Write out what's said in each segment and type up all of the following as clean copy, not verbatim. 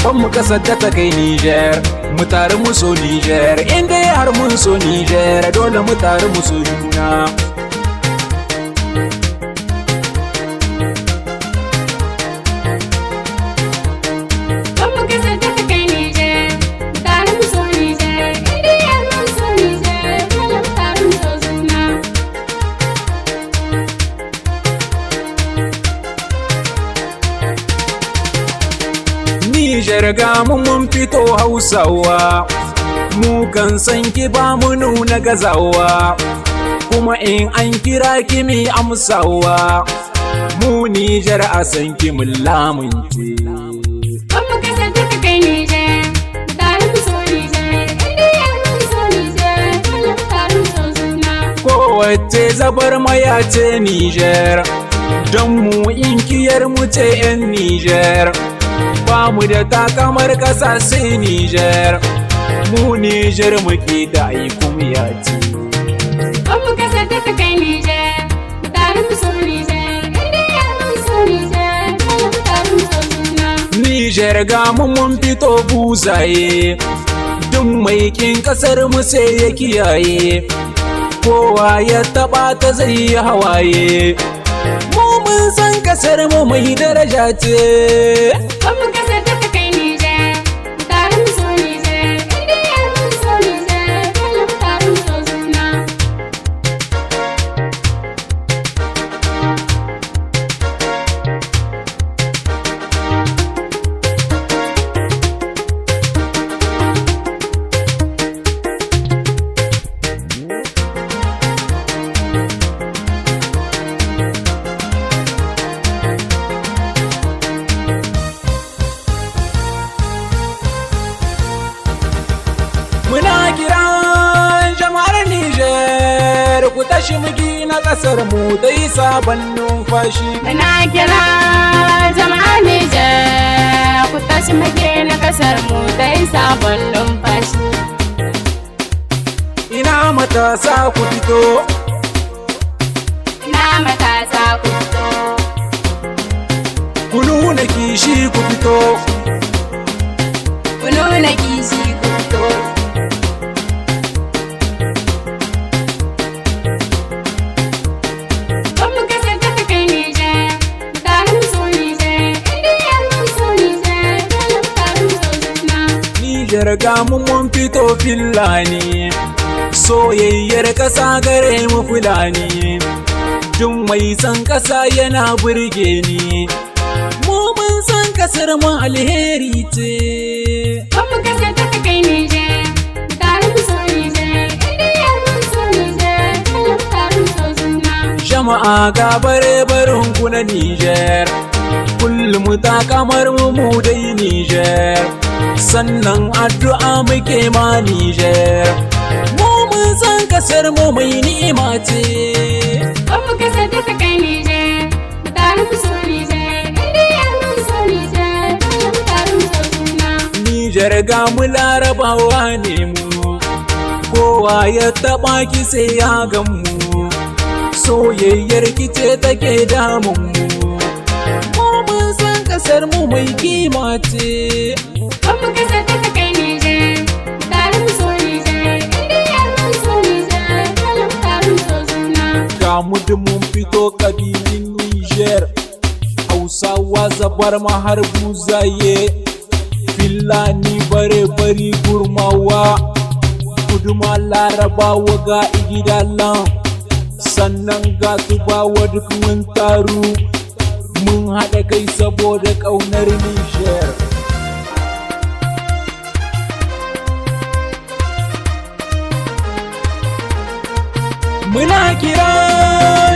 ban mu kasar da ta kai Niger, mu tare mu so Niger, inda har mun so Niger dole mu tare mu so juna. Niger ga mun fito Hausawa, mu kan san ki ba mu nuna gazawa, kuma in an kira ki mi amsawa, mu Niger a san ki mun lamunce. Ban mu kasar da ta kai Niger, tare mu so Niger, inda mun so Niger, dole mu tare mu so juna. Kowace zabar maya ce Niger, don mu inkiyar mu ce 'yan Niger. Ba mu da takamar ƙasa sai Niger, mu Niger muke da aikun yaci. Ban mu kasar da ta kai Niger, tare mu so Niger, inda mun so Niger, dole mu tare mu so juna. Niger ga mun fito buzaye, duk mai kin ƙasar mu sai ya kiyaye, kowa ya taɓa ta zai yi hawaye. Mu mun san ƙasar mu mai daraja ce. Ban mu kasar da ta kai Niger, tare mu so Niger, inda mun so Niger, dole mu tare mu so juna. Muna kiran jama'ar Niger, ku tashi mu gina ƙasar mu dai sabon numfashi. Muna kira jama'ar Niger, ku tashi mu gina ƙasar mu dai sabon numfashi. Ina matasa ku fito, Ina matasa ku fito, ku nuna kishi ku fito, ku nuna kishi ku fito. Ban mu kasar da ta kai Niger, tare mu so Niger, inda mun so Niger, dole mu tare mu so juna. Niger ga mun fito Fulani, soyayyar ƙasa gare mu Fulani, duk mai san ƙasa yana burge ni, mu mun san ƙasar mu alheri ce. Ban mu kasar da ta kai Niger, tare mu so Niger, inda mun so Niger, dole mu tare mu so juna. Jama'a ga barin ku na Niger, kullum ta kamar mu dai Niger, sannan addu'a muke ma Niger, mu mun san ƙasar mu mai ni'ima ce. Ban mu kasar da ta kai Niger, tare mu so Niger, inda mun so Niger, dole mu tare mu so juna. Niger ga mu larabawa ne mu, kowa ya taɓa ki sai ya gan mu, soyayyar ki ce take damun mu, mu mun san ƙasar mu mai kima ce. Ban mu kasar da ta kai Niger, tare mu so Niger, inda mun so Niger, dole mu tare mu so juna. Ga mu da mun fito kabilin Niger, Hausawa zabar har buzaye, Fulani bare bari gurmawa, kuduma larabawa ga igidalan, sannan ga tubawa duk mun taru, mun haɗa kai saboda ƙaunar Niger. Muna kira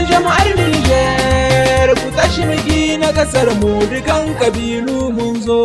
jama'ar Niger, ku tashi mu gina ƙasar mu dukan kabilu mun zo.